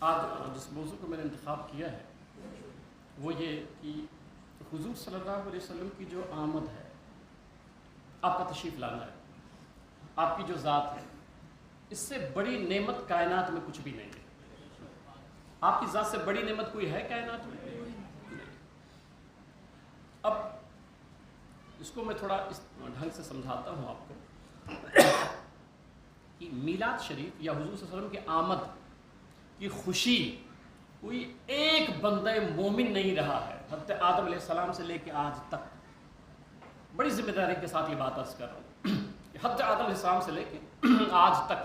آج جس موضوع کو میں نے انتخاب کیا ہے وہ یہ کہ حضور صلی اللہ علیہ وسلم کی جو آمد ہے، آپ کا تشریف لانا ہے، آپ کی جو ذات ہے، اس سے بڑی نعمت کائنات میں کچھ بھی نہیں ہے۔ آپ کی ذات سے بڑی نعمت کوئی ہے کائنات میں؟ نہیں۔ اب اس کو میں تھوڑا اس ڈھنگ سے سمجھاتا ہوں آپ کو کہ میلاد شریف یا حضور صلی اللہ علیہ وسلم کی آمد کی خوشی کوئی ایک بندہ مومن نہیں رہا ہے حضرت آدم علیہ السلام سے لے کے آج تک۔ بڑی ذمہ داری کے ساتھ یہ بات عرض کر رہا ہوں کہ حضرت آدم علیہ السلام سے لے کے آج تک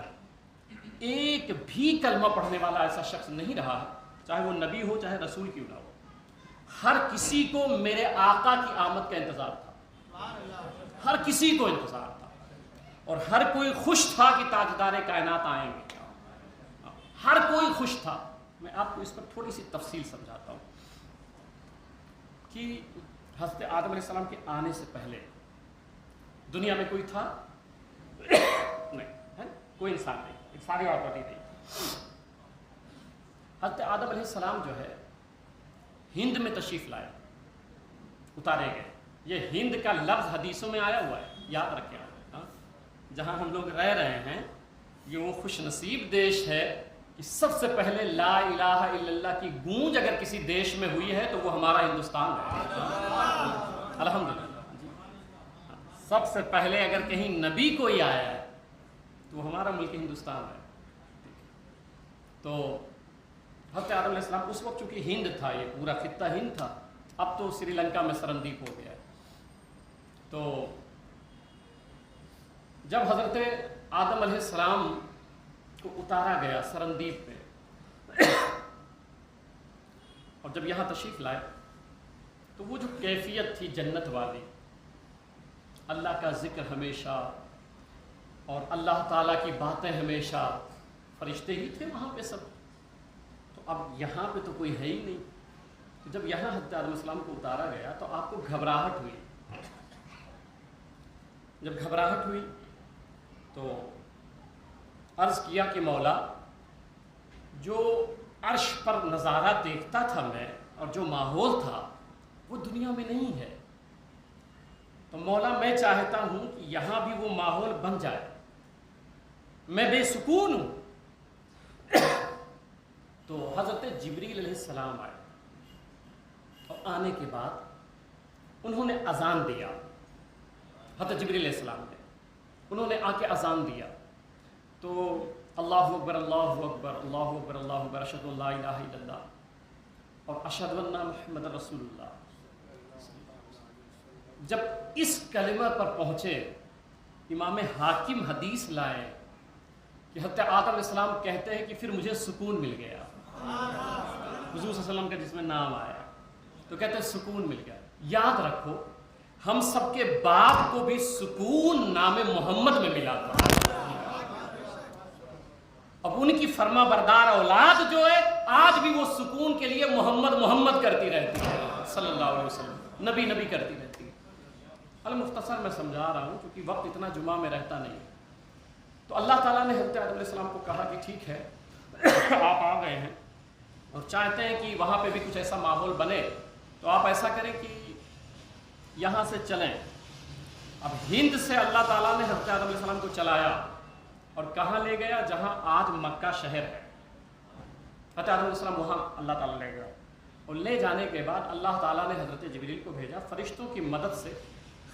ایک بھی کلمہ پڑھنے والا ایسا شخص نہیں رہا ہے، چاہے وہ نبی ہو چاہے رسول کیوں نہ ہو، ہر کسی کو میرے آقا کی آمد کا انتظار تھا، ہر کسی کو انتظار تھا، اور ہر کوئی خوش تھا کہ تاجدار کائنات آئیں گے، ہر کوئی خوش تھا۔ میں آپ کو اس پر تھوڑی سی تفصیل سمجھاتا ہوں کہ حضرت آدم علیہ السلام کے آنے سے پہلے دنیا میں کوئی تھا؟ نہیں ہے، کوئی انسان نہیں، ایک ساری آپرٹی نہیں۔ حضرت آدم علیہ السلام جو ہے ہند میں تشریف لائے، اتارے گئے۔ یہ ہند کا لفظ حدیثوں میں آیا ہوا ہے، یاد رکھیں آپ۔ جہاں ہم لوگ رہ رہے ہیں یہ وہ خوش نصیب دیش ہے کہ سب سے پہلے لا الہ الا اللہ کی گونج اگر کسی دیش میں ہوئی ہے تو وہ ہمارا ہندوستان ہے، الحمدللہ۔ سب سے پہلے اگر کہیں نبی کوئی آیا ہے تو وہ ہمارا ملک ہندوستان ہے۔ تو حضرت آدم علیہ السلام اس وقت چونکہ ہند تھا، یہ پورا خطہ ہند تھا، اب تو سری لنکا میں سرندیپ ہو گیا ہے۔ تو جب حضرت آدم علیہ السلام کو اتارا گیا سرندیپ میں اور جب یہاں تشریف لائے تو وہ جو کیفیت تھی جنت والی، اللہ کا ذکر ہمیشہ اور اللہ تعالیٰ کی باتیں ہمیشہ، فرشتے ہی تھے وہاں پہ سب۔ تو اب یہاں پہ تو کوئی ہے ہی نہیں۔ تو جب یہاں حضرت آدم علیہ السلام کو اتارا گیا تو آپ کو گھبراہٹ ہوئی۔ جب گھبراہٹ ہوئی تو عرض کیا کہ مولا، جو عرش پر نظارہ دیکھتا تھا میں اور جو ماحول تھا وہ دنیا میں نہیں ہے، تو مولا میں چاہتا ہوں کہ یہاں بھی وہ ماحول بن جائے، میں بے سکون ہوں۔ تو حضرت جبریل علیہ السلام آئے اور آنے کے بعد انہوں نے اذان دیا۔ حضرت جبریل علیہ السلام نے انہوں نے آ کے اذان دیا تو اللہ اکبر اللہ اکبر اللہ اکبر اللہ اکبر اشہد ان لا الہ الا اللہ اور اشہد ان محمد رسول اللہ۔ جب اس کلمہ پر پہنچے امام حاکم حدیث لائے کہ حضرت آدم علیہ السلام کہتے ہیں کہ پھر مجھے سکون مل گیا، حضور صلی اللہ علیہ وسلم کا جس میں نام آیا تو کہتے ہیں سکون مل گیا۔ یاد رکھو ہم سب کے باپ کو بھی سکون نام محمد میں ملا تھا، اب ان کی فرما بردار اولاد جو ہے آج بھی وہ سکون کے لیے محمد محمد کرتی رہتی ہے، صلی اللہ علیہ وسلم، نبی نبی کرتی رہتی ہے۔ المختصر میں سمجھا رہا ہوں کیونکہ وقت اتنا جمعہ میں رہتا نہیں۔ تو اللہ تعالیٰ نے حضرت آدم علیہ السلام کو کہا کہ ٹھیک ہے آپ آ گئے ہیں اور چاہتے ہیں کہ وہاں پہ بھی کچھ ایسا ماحول بنے، تو آپ ایسا کریں کہ یہاں سے چلیں۔ اب ہند سے اللہ تعالیٰ نے حضرت آدم علیہ السلام کو چلایا اور کہاں لے گیا؟ جہاں آج مکہ شہر ہے، حضرت آدم علیہ السلام وہاں اللہ تعالیٰ لے گیا، اور لے جانے کے بعد اللہ تعالیٰ نے حضرت جبریل کو بھیجا، فرشتوں کی مدد سے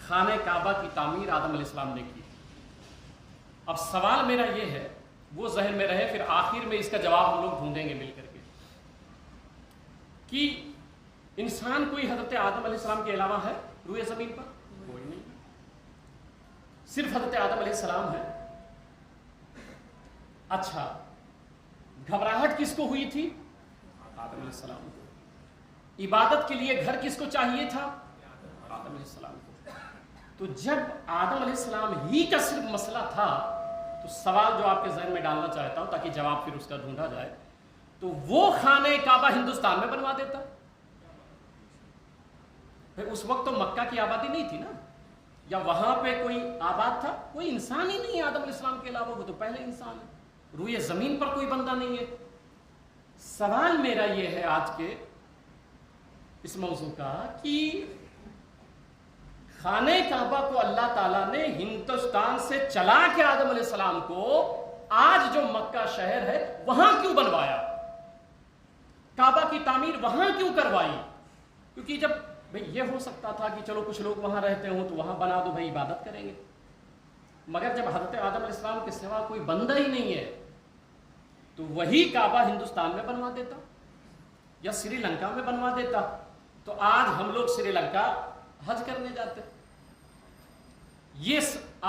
خانہ کعبہ کی تعمیر آدم علیہ السلام نے کی۔ اب سوال میرا یہ ہے، وہ ذہن میں رہے، پھر آخر میں اس کا جواب ہم لوگ ڈھونڈیں گے مل کر کے، کہ انسان کوئی حضرت آدم علیہ السلام کے علاوہ ہے روئے زمین پر؟ کوئی نہیں، صرف حضرت آدم علیہ السلام ہے۔ اچھا، گھبراہٹ کس کو ہوئی تھی؟ آدم علیہ السلام کو۔ عبادت کے لیے گھر کس کو چاہیے تھا؟ آدم علیہ السلام کو۔ تو جب آدم علیہ السلام ہی کا صرف مسئلہ تھا تو سوال جو آپ کے ذہن میں ڈالنا چاہتا ہوں تاکہ جواب پھر اس کا ڈھونڈا جائے، تو وہ خانہ کعبہ ہندوستان میں بنوا دیتا۔ اس وقت تو مکہ کی آبادی نہیں تھی نا، یا وہاں پہ کوئی آباد تھا؟ کوئی انسان ہی نہیں ہے آدم علیہ السلام کے علاوہ، وہ تو پہلے انسان ہے، روئے زمین پر کوئی بندہ نہیں ہے۔ سوال میرا یہ ہے آج کے اس موضوع کا کہ خانہ کعبہ کو اللہ تعالیٰ نے ہندوستان سے چلا کے آدم علیہ السلام کو آج جو مکہ شہر ہے وہاں کیوں بنوایا؟ کعبہ کی تعمیر وہاں کیوں کروائی؟ کیونکہ جب بھئی یہ ہو سکتا تھا کہ چلو کچھ لوگ وہاں رہتے ہوں تو وہاں بنا دو، بھئی عبادت کریں گے، مگر جب حضرت آدم علیہ السلام کے سوا کوئی بندہ ہی نہیں ہے تو وہی کعبہ ہندوستان میں بنوا دیتا یا سری لنکا میں بنوا دیتا، تو آج ہم لوگ سری لنکا حج کرنے جاتے۔ یہ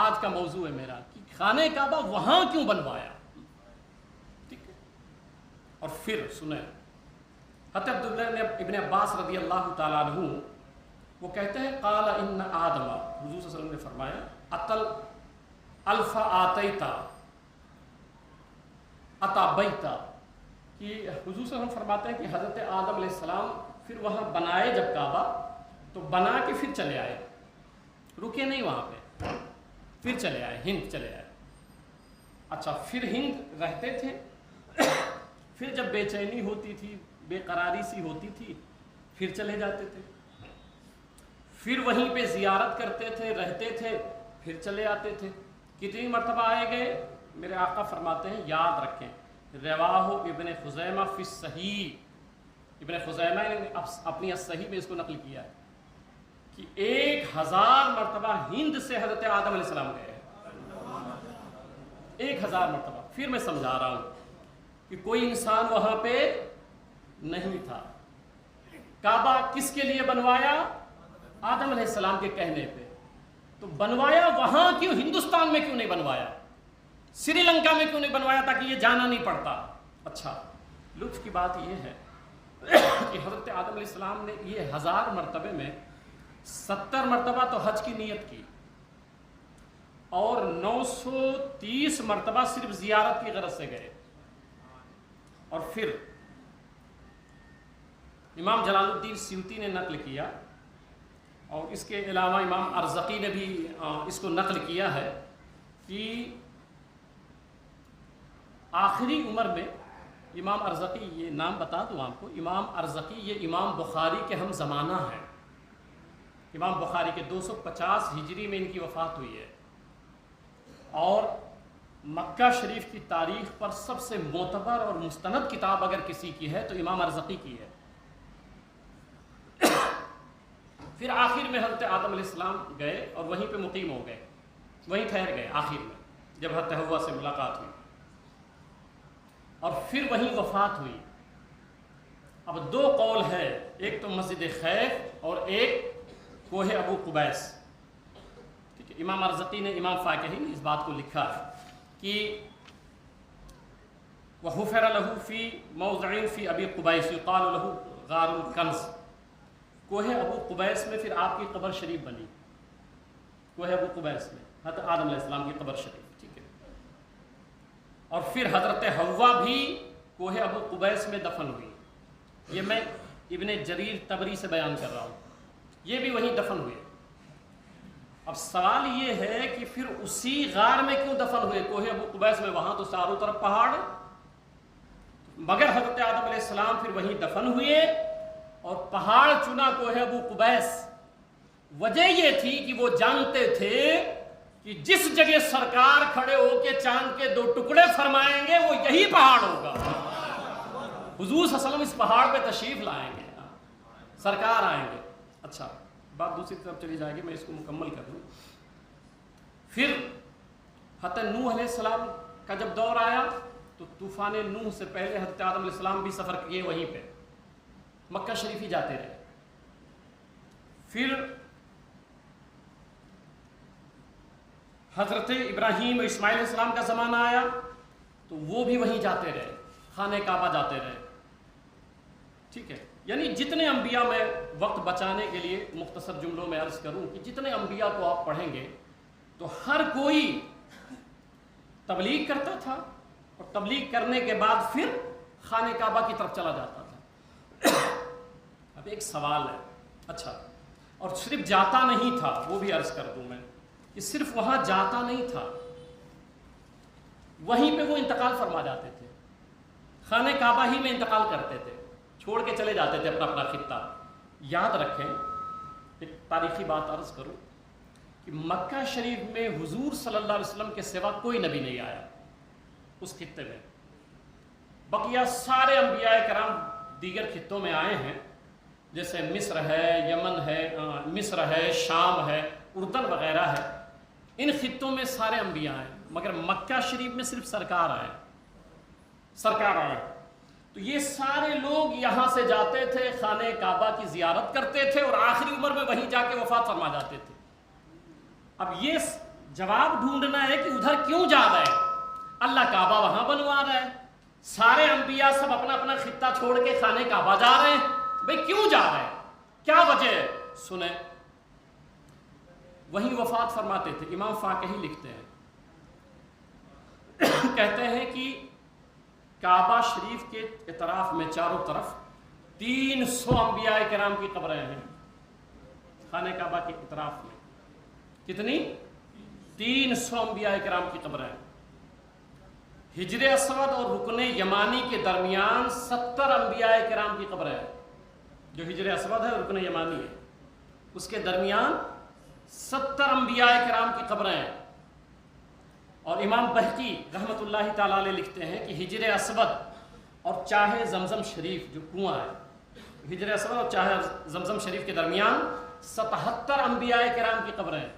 آج کا موضوع ہے میرا کہ خانہ کعبہ وہاں کیوں بنوایا، ٹھیک ہے؟ اور پھر سنیں حضرت عبداللہ ابن عباس رضی اللہ تعالیٰ عنہ وہ کہتے ہیں قال ان آدم، حضور صلی اللہ علیہ وسلم نے فرمایا اتل الف آتیتا اتابیتا، کہ حضور صلی اللہ علیہ وسلم فرماتے ہیں کہ حضرت آدم علیہ السلام پھر وہاں بنائے جب کعبہ تو بنا کے پھر چلے آئے، رکے نہیں وہاں پہ، پھر چلے آئے، ہند چلے آئے۔ اچھا، پھر ہند رہتے تھے، پھر جب بے چینی ہوتی تھی، بے قراری سی ہوتی تھی، پھر چلے جاتے تھے، پھر وہیں پہ زیارت کرتے تھے، رہتے تھے، پھر چلے آتے تھے۔ کتنی مرتبہ آئے گئے؟ میرے آقا فرماتے ہیں یاد رکھیں، رواہ ابن خزیمہ فی الصحیح، ابن خزیمہ نے اپنی الصحیح میں اس کو نقل کیا ہے کہ 1000 مرتبہ ہند سے حضرت آدم علیہ السلام گئے ہیں، 1000 مرتبہ۔ پھر میں سمجھا رہا ہوں کہ کوئی انسان وہاں پہ نہیں تھا۔ کعبہ کس کے لیے بنوایا؟ آدم علیہ السلام کے کہنے پہ۔ تو بنوایا وہاں کیوں؟ ہندوستان میں کیوں نہیں بنوایا؟ سری لنکا میں کیوں نہیں بنوایا تاکہ یہ جانا نہیں پڑتا؟ اچھا، لطف کی بات یہ ہے کہ حضرت آدم علیہ السلام نے یہ 1000 مرتبے میں 70 مرتبہ تو حج کی نیت کی اور 930 مرتبہ صرف زیارت کی غرض سے گئے۔ اور پھر امام جلال الدین سیوطی نے نقل کیا اور اس کے علاوہ امام ارزقی نے بھی اس کو نقل کیا ہے کہ آخری عمر میں امام ارزقی، یہ نام بتا دوں آپ کو، امام ارزقی یہ امام بخاری کے ہم زمانہ ہیں۔ امام بخاری کے 250 ہجری میں ان کی وفات ہوئی ہے، اور مکہ شریف کی تاریخ پر سب سے معتبر اور مستند کتاب اگر کسی کی ہے تو امام ارزقی کی ہے۔ پھر آخر میں حضرت آدم علیہ السلام گئے اور وہیں پہ مقیم ہو گئے، وہیں ٹھہر گئے آخر میں جب حضرت حوا سے ملاقات ہوئی، اور پھر وہیں وفات ہوئی۔ اب 2 قول ہے، ایک تو مسجد خیف اور ایک کوہ ابو قبیس، ٹھیک ہے؟ امام ارزقی نے، امام فاقہی نے اس بات کو لکھا ہے کہ وَحُفِرَ لَهُ فِي مَوْضِعٍ فِي أَبِي قُبَيْسِ يُقَالُ لَهُ غَارُ الْكَنْزِ، کوہ ابو قبیس میں پھر آپ کی قبر شریف بنی، کوہ ابو قبیس میں حضرت آدم علیہ السلام کی قبر شریف، ٹھیک ہے؟ اور پھر حضرت حوا بھی کوہ ابو قبیس میں دفن ہوئی۔ یہ میں ابن جریر طبری سے بیان کر رہا ہوں، یہ بھی وہیں دفن ہوئے۔ اب سوال یہ ہے کہ پھر اسی غار میں کیوں دفن ہوئے؟ کوہ ابو قبیس میں، وہاں تو چاروں طرف پہاڑ، مگر حضرت آدم علیہ السلام پھر وہیں دفن ہوئے اور پہاڑ چنا کوہ ابو قبیس۔ وجہ یہ تھی کہ وہ جانتے تھے کہ جس جگہ سرکار کھڑے ہو کے چاند کے 2 ٹکڑے فرمائیں گے وہ یہی پہاڑ ہوگا۔ حضور صلی اللہ علیہ وسلم اس پہاڑ پہ تشریف لائیں گے، سرکار آئیں گے۔ اچھا، بات دوسری طرف چلی جائے گی، میں اس کو مکمل کر دوں۔ پھر حضرت نوح علیہ السلام کا جب دور آیا تو طوفان نوح سے پہلے حضرت آدم علیہ السلام بھی سفر کیے وہیں پہ، مکہ شریف ہی جاتے رہے۔ پھر حضرت ابراہیم و اسماعیل علیہ السلام کا زمانہ آیا تو وہ بھی وہیں جاتے رہے، خانہ کعبہ جاتے رہے، ٹھیک ہے؟ یعنی جتنے انبیاء، میں وقت بچانے کے لیے مختصر جملوں میں عرض کروں کہ جتنے انبیاء کو آپ پڑھیں گے تو ہر کوئی تبلیغ کرتا تھا اور تبلیغ کرنے کے بعد پھر خانہ کعبہ کی طرف چلا جاتا تھا۔ اب ایک سوال ہے، اچھا، اور صرف جاتا نہیں تھا، وہ بھی عرض کر دوں میں کہ صرف وہاں جاتا نہیں تھا، وہیں پہ وہ انتقال فرما جاتے تھے۔ خانہ کعبہ ہی میں انتقال کرتے تھے، چھوڑ کے چلے جاتے تھے اپنا اپنا خطہ۔ یاد رکھیں، ایک تاریخی بات عرض کروں کہ مکہ شریف میں حضور صلی اللہ علیہ وسلم کے سوا کوئی نبی نہیں آیا اس خطے میں، بقیہ سارے انبیاء کرام دیگر خطوں میں آئے ہیں، جیسے مصر ہے، یمن ہے، مصر ہے، شام ہے، اردن وغیرہ ہے، ان خطوں میں سارے انبیاء ہیں، مگر مکہ شریف میں صرف سرکار آئے۔ تو یہ سارے لوگ یہاں سے جاتے تھے، خانہ کعبہ کی زیارت کرتے تھے اور آخری عمر میں وہیں جا کے وفات فرما جاتے تھے۔ اب یہ جواب ڈھونڈنا ہے کہ ادھر کیوں جا رہے ہیں؟ اللہ کعبہ وہاں بنوا رہا ہے، سارے انبیاء سب اپنا اپنا خطہ چھوڑ کے خانہ کعبہ جا رہے ہیں، بھئی کیوں جا رہے ہیں؟ کیا وجہ ہے؟ سنیں، وہیں وفات فرماتے تھے۔ امام فاقہی لکھتے ہیں، کہتے ہیں کہ کعبہ شریف کے اطراف میں چاروں طرف 300 انبیاء کرام کی قبریں ہیں۔ خانہ کعبہ کے اطراف میں کتنی؟ 300 انبیاء کرام کی قبریں ہیں۔ حجر اسود اور رکن یمانی کے درمیان 70 انبیاء کرام کی قبریں ہیں۔ جو حجر اسود ہے اور رکن یمانی ہے، اس کے درمیان 70 انبیاء کرام کی قبریں ہیں۔ اور امام بہقی رحمۃ اللہ تعالیٰ علیہ لکھتے ہیں کہ حجر اسود اور چاہے زمزم شریف جو کنواں ہے، حجر اسود اور چاہے زمزم شریف کے درمیان 77 انبیاء کرام کی قبریں ہیں۔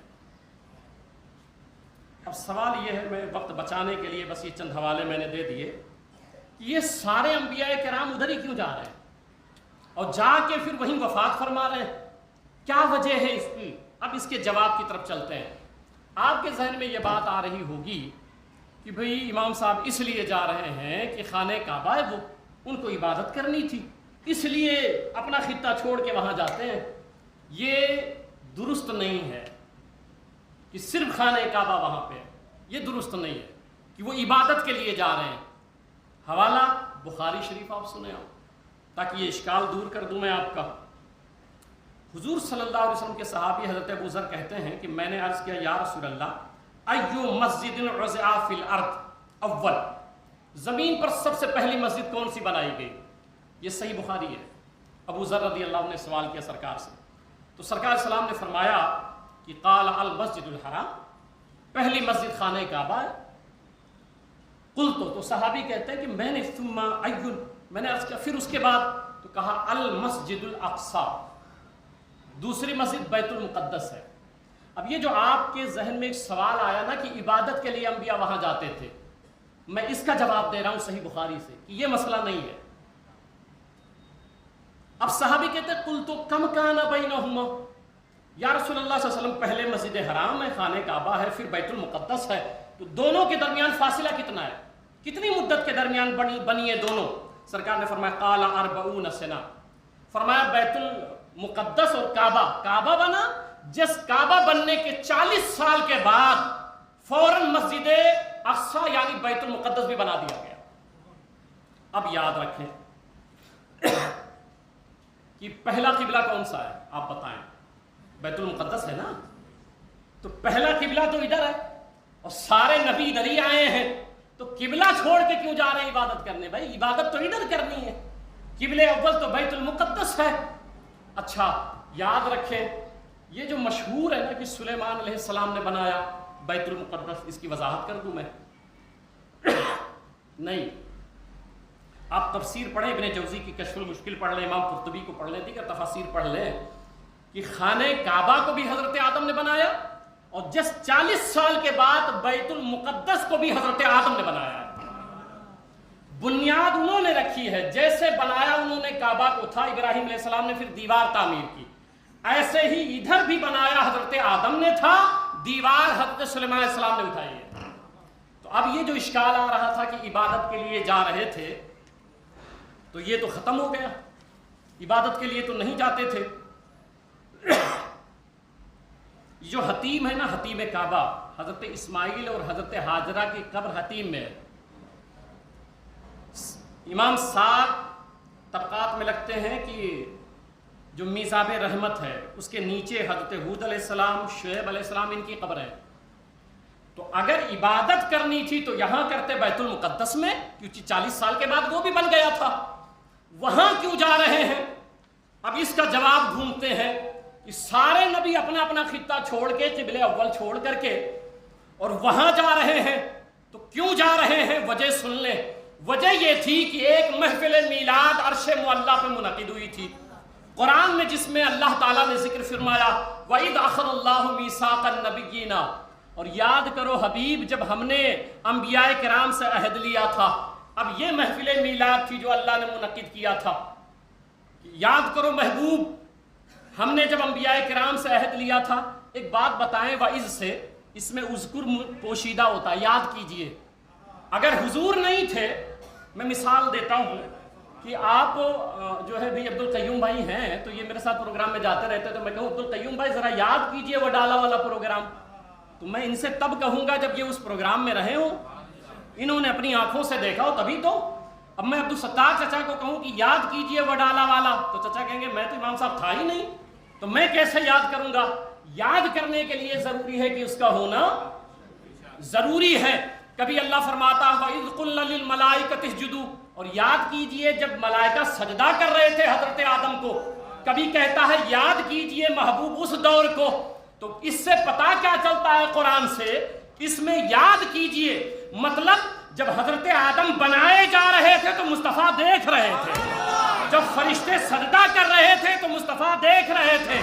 اب سوال یہ ہے، میں وقت بچانے کے لیے بس یہ چند حوالے میں نے دے دیے، کہ یہ سارے انبیاء کرام ادھر ہی کیوں جا رہے ہیں اور جا کے پھر وہیں وفات فرما رہے ہیں؟ کیا وجہ ہے اس کی؟ اب اس کے جواب کی طرف چلتے ہیں۔ آپ کے ذہن میں یہ بات آ رہی ہوگی کہ بھئی امام صاحب اس لیے جا رہے ہیں کہ خانہ کعبہ ہے، وہ ان کو عبادت کرنی تھی، اس لیے اپنا خطہ چھوڑ کے وہاں جاتے ہیں۔ یہ درست نہیں ہے کہ صرف خانہ کعبہ وہاں پہ، یہ درست نہیں ہے کہ وہ عبادت کے لیے جا رہے ہیں۔ حوالہ بخاری شریف آپ سنیں تاکہ یہ اشکال دور کر دوں میں آپ کا۔ حضور صلی اللہ علیہ وسلم کے صحابی حضرت ابو ذر کہتے ہیں کہ میں نے عرض کیا، یا رسول اللہ، ایو مسجد عزع فی الارض اول، زمین پر سب سے پہلی مسجد کون سی بنائی گئی؟ یہ صحیح بخاری ہے۔ ابو ذر رضی اللہ عنہ نے سوال کیا سرکار سے، تو سرکار السلام نے فرمایا کہ قال المسجد الحرام، پہلی مسجد خانہ کعبہ ہے۔ قلت، تو صحابی کہتے ہیں کہ میں نے ثم ایون، میں نے عرض کیا پھر اس کے بعد، تو کہا المسجد الاقصی، دوسری مسجد بیت المقدس ہے۔ اب یہ جو آپ کے ذہن میں ایک سوال آیا نا کہ عبادت کے لیے انبیاء وہاں جاتے تھے، میں اس کا جواب دے رہا ہوں صحیح بخاری سے کہ یہ مسئلہ نہیں ہے۔ اب صحابی کہتے ہیں قلت کم کان بینہما، یا رسول اللہ صلی اللہ علیہ وسلم پہلے مسجد حرام ہے، خانہ کعبہ ہے، پھر بیت المقدس ہے، تو دونوں کے درمیان فاصلہ کتنا ہے؟ کتنی مدت کے درمیان بنی ہے دونوں؟ سرکار نے فرمایا قال 40 سنہ، فرمایا بیت المقدس اور کعبہ بنا، جس کعبہ بننے کے 40 سال کے بعد فوراً مسجد اقصی یعنی بیت المقدس بھی بنا دیا گیا۔ اب یاد رکھیں کہ پہلا قبلہ کون سا ہے؟ آپ بتائیں، بیت المقدس ہے نا، تو پہلا قبلہ تو ادھر ہے اور سارے نبی ادھر ہی آئے ہیں، تو قبلہ چھوڑ کے کیوں جا رہے ہیں عبادت کرنے؟ بھائی عبادت تو ادھر کرنی ہے، قبلہ اول تو بیت المقدس ہے۔ اچھا یاد رکھیں، یہ جو مشہور ہے نا کہ سلیمان علیہ السلام نے بنایا بیت المقدس، اس کی وضاحت کر دوں میں؟ نہیں، آپ تفسیر پڑھیں، ابن جوزی کی کشف المشکل پڑھ لیں، امام قرطبی کو پڑھ لیں، دیگر تفاسیر پڑھ لیں کہ خانہ کعبہ کو بھی حضرت آدم نے بنایا اور جس 40 سال کے بعد بیت المقدس کو بھی حضرت آدم نے بنایا ہے۔ بنیاد انہوں نے رکھی ہے، جیسے بنایا انہوں نے کعبہ کو تھا، ابراہیم علیہ السلام نے پھر دیوار تعمیر کی، ایسے ہی ادھر بھی بنایا حضرت آدم نے تھا، دیوار حضرت سلیمان علیہ السلام نے اٹھائی ہے۔ تو اب یہ جو اشکال آ رہا تھا کہ عبادت کے لیے جا رہے تھے، تو یہ تو ختم ہو گیا، عبادت کے لیے تو نہیں جاتے تھے۔ جو حتیم ہے نا، حتیم کعبہ، حضرت اسماعیل اور حضرت ہاجرہ کی قبر حتیم میں ہے۔ امام سعد طبقات میں لکھتے ہیں کہ جو میزاب رحمت ہے اس کے نیچے حضرت ہود علیہ السلام، شعیب علیہ السلام، ان کی قبر ہے۔ تو اگر عبادت کرنی تھی تو یہاں کرتے بیت المقدس میں، کیونکہ 40 سال کے بعد وہ بھی بن گیا تھا، وہاں کیوں جا رہے ہیں؟ اب اس کا جواب ڈھونڈتے ہیں کہ سارے نبی اپنا اپنا خطہ چھوڑ کے، قبلہ اول چھوڑ کر کے، اور وہاں جا رہے ہیں، تو کیوں جا رہے ہیں؟ وجہ سن لیں۔ وجہ یہ تھی کہ ایک محفل میلاد عرش معلیٰ پہ منعقد ہوئی تھی، قرآن میں، جس میں اللہ تعالیٰ نے ذکر فرمایا وَإِذْ أَخَذَ اللَّهُ مِيثَاقَ النَّبِيِّينَ، اور یاد کرو حبیب جب ہم نے انبیاء کرام سے عہد لیا تھا۔ اب یہ محفل میلاد تھی جو اللہ نے منعقد کیا تھا۔ یاد کرو محبوب، ہم نے جب انبیاء کرام سے عہد لیا تھا، ایک بات بتائیں وَإِذْ سے، اس میں اذکر پوشیدہ ہوتا ہے، یاد کیجئے۔ اگر حضور نہیں تھے، میں مثال دیتا ہوں کہ آپ جو ہے بھی عبدالقیوم بھائی ہیں تو یہ میرے ساتھ پروگرام میں جاتے رہتے ہیں، تو میں کہوں عبدالقیوم بھائی ذرا یاد کیجئے وہ ڈالا والا پروگرام، تو میں ان سے تب کہوں گا جب یہ اس پروگرام میں رہے ہوں، انہوں نے اپنی آنکھوں سے دیکھا ہو تبھی تو۔ اب میں عبدالستار چچا کو کہوں کہ یاد کیجئے وہ ڈالا والا، تو چچا کہیں گے میں تو امام صاحب تھا ہی نہیں، تو میں کیسے یاد کروں گا؟ یاد کرنے کے لیے ضروری ہے کہ اس کا ہونا ضروری ہے۔ کبھی اللہ فرماتا ہے وَإِذْ قُلْنَا لِلْمَلَائِكَةِ اسْجُدُوا، اور یاد کیجئے جب ملائکہ سجدہ کر رہے تھے حضرت آدم کو، کبھی کہتا ہے یاد کیجئے محبوب اس دور کو۔ تو اس سے پتہ کیا چلتا ہے قرآن سے؟ اس میں یاد کیجئے مطلب جب حضرت آدم بنائے جا رہے تھے تو مصطفیٰ دیکھ رہے تھے، جب فرشتے سجدہ کر رہے تھے تو مصطفیٰ دیکھ رہے تھے،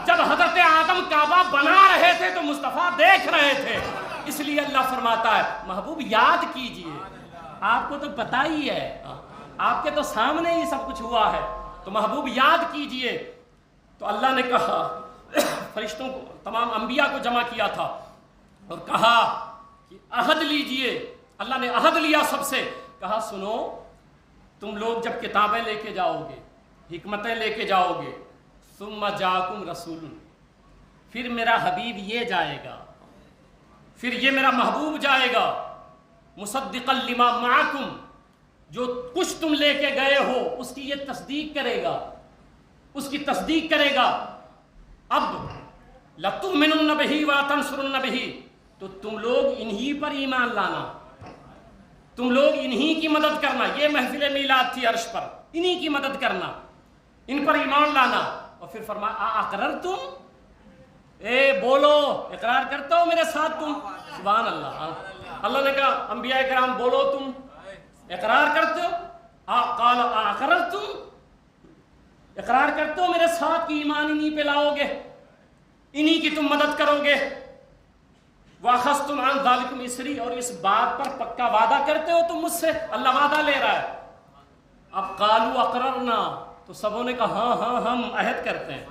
جب حضرت آدم کعبہ بنا رہے تھے تو مصطفیٰ دیکھ رہے تھے۔ اس لیے اللہ فرماتا ہے محبوب یاد کیجئے، آپ کو تو پتہ ہی ہے، آپ کے تو سامنے ہی سب کچھ ہوا ہے، تو محبوب یاد کیجئے۔ تو اللہ نے کہا، فرشتوں کو، تمام انبیاء کو جمع کیا تھا اور کہا کہ عہد لیجئے۔ اللہ نے عہد لیا سب سے، کہا سنو تم لوگ جب کتابیں لے کے جاؤ گے، حکمتیں لے کے جاؤ گے، ثم جاءکم رسول، پھر میرا حبیب یہ جائے گا، پھر یہ میرا محبوب جائے گا، مصدقا لما معکم، جو کچھ تم لے کے گئے ہو اس کی یہ تصدیق کرے گا، اس کی تصدیق کرے گا۔ اب لَتُؤْمِنُنَّ بِهِ وَلَتَنْصُرُنَّ بِهِ، تو تم لوگ انہی پر ایمان لانا، تم لوگ انہی کی مدد کرنا۔ یہ محفل میلاد تھی عرش پر، انہی کی مدد کرنا، ان پر ایمان لانا۔ اور پھر فرمایا اقررتم، اے بولو اقرار کرتے ہو میرے ساتھ تم؟ سبحان اللہ۔ اللہ نے کہا انبیاء کرام بولو تم اقرار کرتے ہو؟ قال اقررتم، اقرار کرتے ہو میرے ساتھ کہ ایمان انہی پہ لاؤ گے، انہی کی تم مدد کرو گے؟ وَأَخَذْتُمْ عَنْ ذَلِكُمْ إِصْرِي، اور اس بات پر پکا وعدہ کرتے ہو تم مجھ سے؟ اللہ وعدہ لے رہا ہے۔ اب قالوا اقررنا، تو سبوں نے کہا ہاں ہاں ہم عہد کرتے ہیں،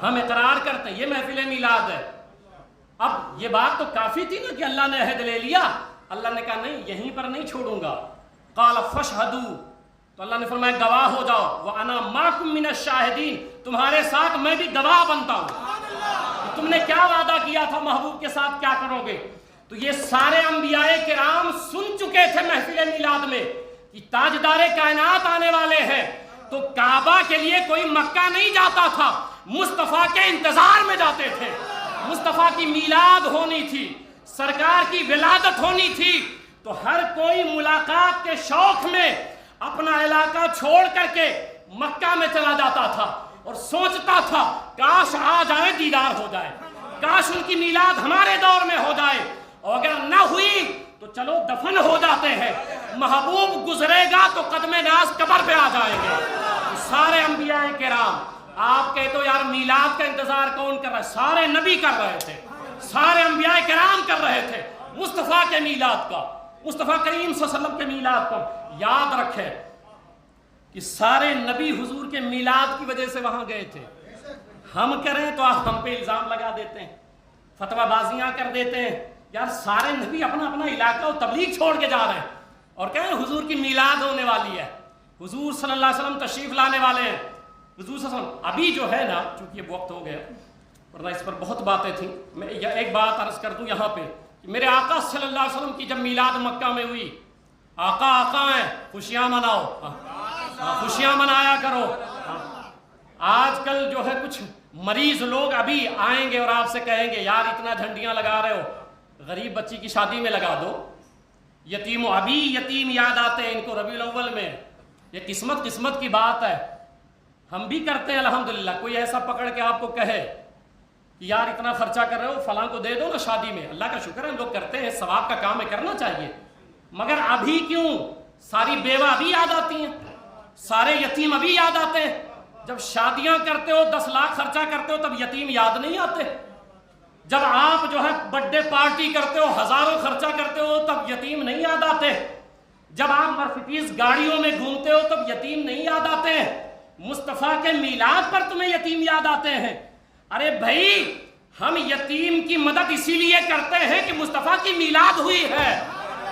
ہم اقرار کرتے ہیں۔ یہ محفل میلاد ہے۔ اب یہ بات تو کافی تھی نا کہ اللہ نے عہد لے لیا، اللہ نے کہا نہیں یہیں پر نہیں چھوڑوں گا۔ قال فاشهدوا، تو اللہ نے فرمایا گواہ ہو جاؤ، وَأَنَا مَعَكُمْ مِنَ الشَّاهِدِينَ، تمہارے ساتھ میں بھی گواہ بنتا ہوں۔ تم نے کیا وعدہ کیا تھا محبوب کے ساتھ کیا کرو گے؟ تو یہ سارے انبیاء کرام سن چکے تھے محفل میلاد میں کہ تاجدار کائنات آنے والے ہیں، تو کعبہ کے لیے کوئی مکہ نہیں جاتا تھا، مصطفیٰ کے انتظار میں جاتے تھے۔ مصطفیٰ کی میلاد ہونی تھی، سرکار کی ولادت ہونی تھی، تو ہر کوئی ملاقات کے شوق میں اپنا علاقہ چھوڑ کر کے مکہ میں چلا جاتا تھا اور سوچتا تھا کاش آ جائے دیدار ہو جائے، کاش ان کی میلاد ہمارے دور میں ہو جائے، اور اگر نہ ہوئی تو چلو دفن ہو جاتے ہیں، محبوب گزرے گا تو قدم ناز قبر پہ آ جائیں گے۔ سارے انبیاء کرام، آپ کہتے ہو یار میلاد کا انتظار کون کر رہا ہے؟ سارے نبی کر رہے تھے، سارے انبیاء کرام کر رہے تھے مصطفیٰ کے میلاد کا، مصطفیٰ کریم صلی اللہ علیہ وسلم کے میلاد پر۔ یاد رکھے کہ سارے نبی حضور کے میلاد کی وجہ سے وہاں گئے تھے۔ ہم کریں تو آپ ہم پہ الزام لگا دیتے ہیں، فتویٰ بازیاں کر دیتے ہیں، یار سارے نبی اپنا اپنا علاقہ و تبلیغ چھوڑ کے جا رہے ہیں اور کہیں حضور کی میلاد ہونے والی ہے، حضور صلی اللہ علیہ وسلم تشریف لانے والے ہیں۔ حضور صلی اللہ علیہ وسلم ابھی جو ہے نا، چونکہ یہ وقت ہو گیا ورنہ اس پر بہت باتیں تھیں، میں ایک بات عرض کر دوں یہاں پہ کہ میرے آقا صلی اللہ علیہ وسلم کی جب میلاد مکہ میں ہوئی، آقا آقا ہیں، خوشیاں مناؤ، خوشیاں منایا کرو۔ آج کل جو ہے کچھ مریض لوگ ابھی آئیں گے اور آپ سے کہیں گے یار اتنا جھنڈیاں لگا رہے ہو، غریب بچی کی شادی میں لگا دو، یتیم و ابھی یتیم یاد آتے ہیں ان کو ربیع الاول میں، یہ قسمت کی بات ہے، ہم بھی کرتے ہیں الحمدللہ۔ کوئی ایسا پکڑ کے آپ کو کہے کہ یار اتنا خرچہ کر رہے ہو فلاں کو دے دو نا شادی میں، اللہ کا شکر ہے ہم لوگ کرتے ہیں، ثواب کا کام ہے، کرنا چاہیے، مگر ابھی کیوں ساری بیوہ ابھی یاد آتی ہیں، سارے یتیم ابھی یاد آتے ہیں؟ جب شادیاں کرتے ہو 10 لاکھ خرچہ کرتے ہو تب یتیم یاد نہیں آتے؟ جب آپ جو ہے برتھ ڈے پارٹی کرتے ہو ہزاروں خرچہ کرتے ہو تب یتیم نہیں یاد آتے؟ جب آپ مرسیڈیز گاڑیوں میں گھومتے ہو تب یتیم نہیں یاد آتے ہیں؟ مصطفیٰ کے میلاد پر تمہیں یتیم یاد آتے ہیں؟ ارے بھائی ہم یتیم کی مدد اسی لیے کرتے ہیں کہ مصطفیٰ کی میلاد ہوئی ہے،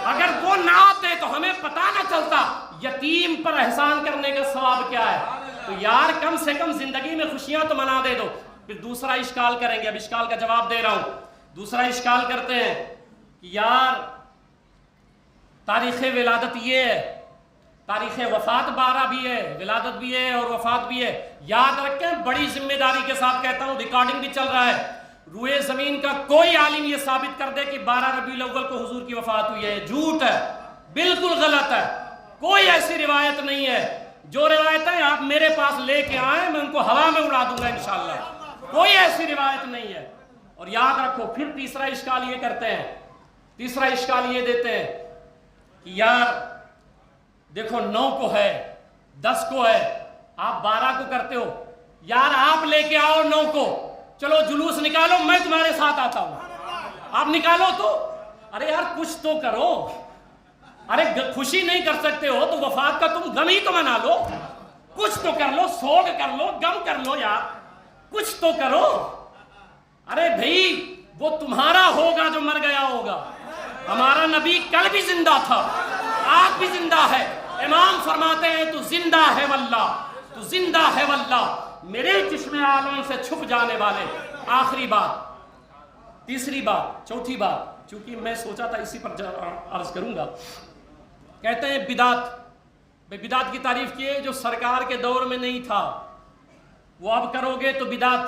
اگر وہ نہ آتے تو ہمیں پتہ نہ چلتا یتیم پر احسان کرنے کا ثواب کیا ہے۔ تو یار کم سے کم زندگی میں خوشیاں تو منا دے دو۔ پھر دوسرا اشکال کریں گے، اب اشکال کا جواب دے رہا ہوں۔ دوسرا اشکال کرتے ہیں کہ یار تاریخ ولادت یہ ہے، تاریخ وفات 12 بھی ہے، ولادت بھی ہے اور وفات بھی ہے۔ یاد رکھیں، بڑی ذمہ داری کے ساتھ کہتا ہوں، ریکارڈنگ بھی چل رہا ہے، روئے زمین کا کوئی عالم یہ ثابت کر دے کہ 12 ربیع الاول کو حضور کی وفات ہوئی ہے، جھوٹ ہے، بالکل غلط ہے، کوئی ایسی روایت نہیں ہے۔ جو روایتیں آپ میرے پاس لے کے آئیں میں ان کو ہوا میں اڑا دوں گا انشاءاللہ، کوئی ایسی روایت نہیں ہے۔ اور یاد رکھو، پھر تیسرا اشکال یہ کرتے ہیں، تیسرا اشکال یہ دیتے ہیں کہ یار دیکھو 9 کو ہے، 10 کو ہے، آپ 12 کو کرتے ہو، یار آپ لے کے آؤ 9 کو، چلو جلوس نکالو، میں تمہارے ساتھ آتا ہوں، آپ نکالو تو۔ ارے یار کچھ تو کرو، ارے خوشی نہیں کر سکتے ہو تو وفات کا تم غم ہی تو منا لو، کچھ تو کر لو، سوگ کر لو، غم کر لو، یار کچھ تو کرو۔ ارے بھائی وہ تمہارا ہوگا جو مر گیا ہوگا، ہمارا نبی کل بھی زندہ تھا، آج بھی زندہ ہے۔ امام فرماتے ہیں تو زندہ ہے واللہ، تو زندہ ہے واللہ، میرے چشم عالم سے چھپ جانے والے۔ آخری بات، تیسری بات، چوتھی بات، چونکہ میں سوچا تھا اسی پر عرض کروں گا۔ کہتے ہیں بدعت، بدعت کی تعریف کیے جو سرکار کے دور میں نہیں تھا وہ اب کرو گے تو بدعت۔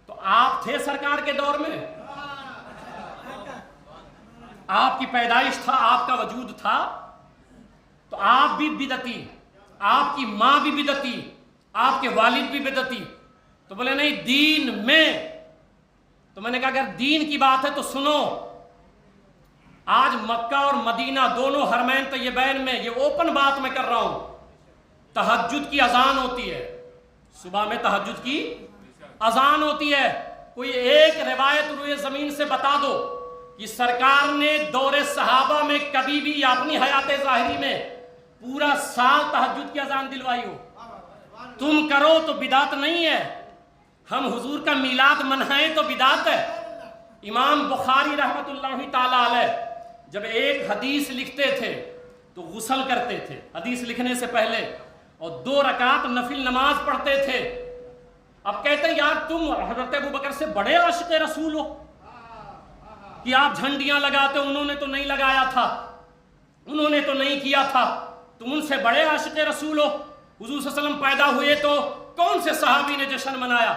تو آپ تھے سرکار کے دور میں، آپ کی پیدائش تھا، آپ کا وجود تھا، تو آپ بھی بدعتی، آپ کی ماں بھی بدعتی، آپ کے والد بھی بدعتی۔ تو بولے نہیں دین میں، تو میں نے کہا اگر دین کی بات ہے تو سنو، آج مکہ اور مدینہ دونوں حرمین طیبین میں، یہ اوپن بات میں کر رہا ہوں، تہجد کی اذان ہوتی ہے، صبح میں تہجد کی اذان ہوتی ہے۔ کوئی ایک روایت روئے زمین سے بتا دو کہ سرکار نے دور صحابہ میں کبھی بھی یا اپنی حیات ظاہری میں پورا سال تہجد کی اذان دلوائی ہو؟ تم کرو تو بدعت نہیں ہے، ہم حضور کا میلاد منائیں تو بدعت ہے۔ امام بخاری رحمت اللہ تعالی علیہ جب ایک حدیث لکھتے تھے تو غسل کرتے تھے حدیث لکھنے سے پہلے، اور 2 رکعت نفل نماز پڑھتے تھے۔ اب کہتے ہیں یار تم حضرت ابوبکر سے بڑے عاشق رسول ہو کہ آپ جھنڈیاں لگاتے ہو، انہوں نے تو نہیں لگایا تھا، انہوں نے تو نہیں کیا تھا، تم ان سے بڑے عاشق رسول ہو۔ حضور صلی اللہ علیہ وسلم پیدا ہوئے تو کون سے صحابی نے جشن منایا؟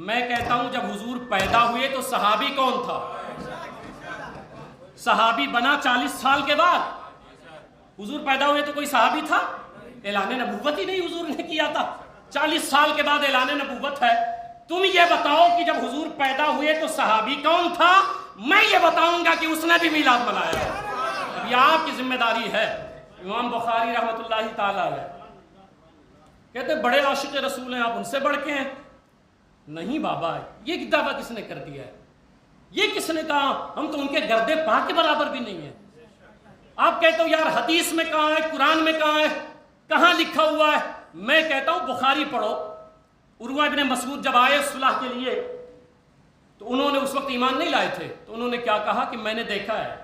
میں کہتا ہوں جب حضور پیدا ہوئے تو صحابی کون تھا؟ صحابی بنا 40 سال کے بعد، حضور پیدا ہوئے تو کوئی صحابی تھا؟ اعلان نبوت ہی نہیں حضور نے کیا تھا، 40 سال کے بعد اعلان نبوت ہے۔ تم یہ بتاؤ کہ جب حضور پیدا ہوئے تو صحابی کون تھا؟ میں یہ بتاؤں گا کہ اس نے بھی میلاد منایا۔ اب یہ آپ کی ذمہ داری ہے۔ امام بخاری رحمت اللہ تعالی علیہ کہتے ہیں بڑے عاشق رسول ہیں، آپ ان سے بڑھ کے ہیں؟ نہیں بابا، یہ دعویٰ کس نے کر دیا ہے؟ یہ کس نے کہا؟ ہم تو ان کے گردے پا کے برابر بھی نہیں ہیں۔ آپ کہتے ہو یار حدیث میں کہاں ہے، قرآن میں کہاں ہے، کہاں لکھا ہوا ہے؟ میں کہتا ہوں بخاری پڑھو۔ عروہ ابن مسعود جب آئے صلح کے لیے تو انہوں نے اس وقت ایمان نہیں لائے تھے، تو انہوں نے کیا کہا کہ میں نے دیکھا ہے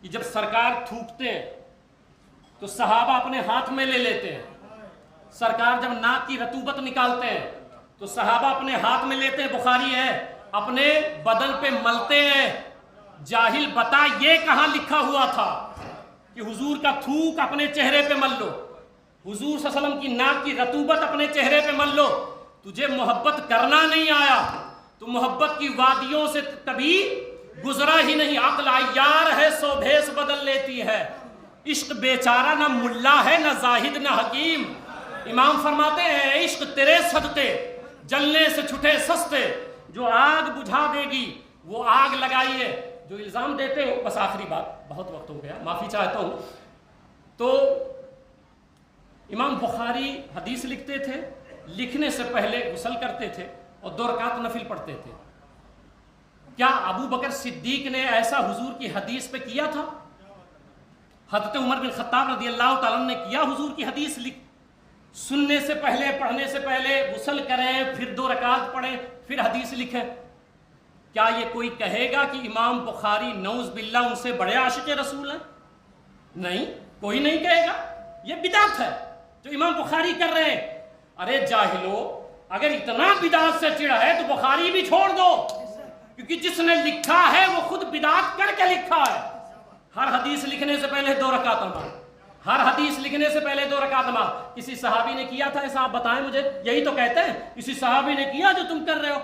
کہ جب سرکار تھوکتے ہیں تو صحابہ اپنے ہاتھ میں لے لیتے ہیں، سرکار جب ناک کی رطوبت نکالتے ہیں تو صحابہ اپنے ہاتھ میں لیتے ہیں، بخاری ہے، اپنے بدن پہ ملتے ہیں۔ جاہل بتا یہ کہاں لکھا ہوا تھا کہ حضور کا تھوک اپنے چہرے پہ مل لو، حضور صلی اللہ علیہ وسلم کی ناک کی رطوبت اپنے چہرے پہ مل لو؟ تجھے محبت کرنا نہیں آیا تو محبت کی وادیوں سے کبھی گزرا ہی نہیں، عقل عیار ہے سو بھیس بدل لیتی ہے، عشق بیچارہ نہ ملا ہے نہ زاہد نہ حکیم۔ امام فرماتے ہیں عشق تیرے صدقے جلنے سے چھٹے سستے، جو آگ بجھا دے گی وہ آگ لگائیے۔ جو الزام دیتے ہو، بس آخری بات، بہت وقت ہو گیا، معافی چاہتا ہوں، تو امام بخاری حدیث لکھتے تھے، لکھنے سے پہلے غسل کرتے تھے اور 2 رکعت نفل پڑھتے تھے۔ کیا ابو بکر صدیق نے ایسا حضور کی حدیث پہ کیا تھا؟ حضرت عمر بن خطاب رضی اللہ تعالیٰ نے کیا حضور کی حدیث سننے سے پہلے، پڑھنے سے پہلے غسل کریں، پھر 2 رکعت پڑھیں، پھر حدیث لکھیں؟ کیا یہ کوئی کہے گا کہ امام بخاری نعوذ باللہ ان سے بڑے عاشق رسول ہیں؟ نہیں، کوئی نہیں کہے گا، یہ بدعت ہے جو امام بخاری کر رہے ہیں۔ ارے جاہلو، اگر اتنا بدعت سے چڑھا ہے تو بخاری بھی چھوڑ دو، کیونکہ جس نے لکھا ہے وہ خود بدعت کر کے لکھا ہے۔ ہر حدیث لکھنے سے پہلے 2 رکعت نماز، ہر حدیث لکھنے سے پہلے 2 رکعت نماز۔ کسی صحابی نے کیا تھا ایسا؟ آپ بتائیں مجھے، یہی تو کہتے ہیں کسی صحابی نے کیا جو تم کر رہے ہو،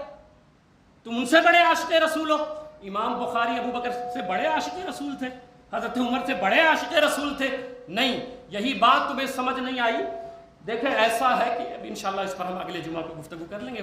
تم ان سے بڑے عاشق رسول ہو۔ امام بخاری ابو بکر سے بڑے عاشق رسول تھے، حضرت عمر سے بڑے عاشق رسول تھے؟ نہیں، یہی بات تمہیں سمجھ نہیں آئی۔ دیکھیں ایسا ہے کہ اب انشاءاللہ اس پر ہم اگلے جمعہ کو گفتگو کر لیں گے۔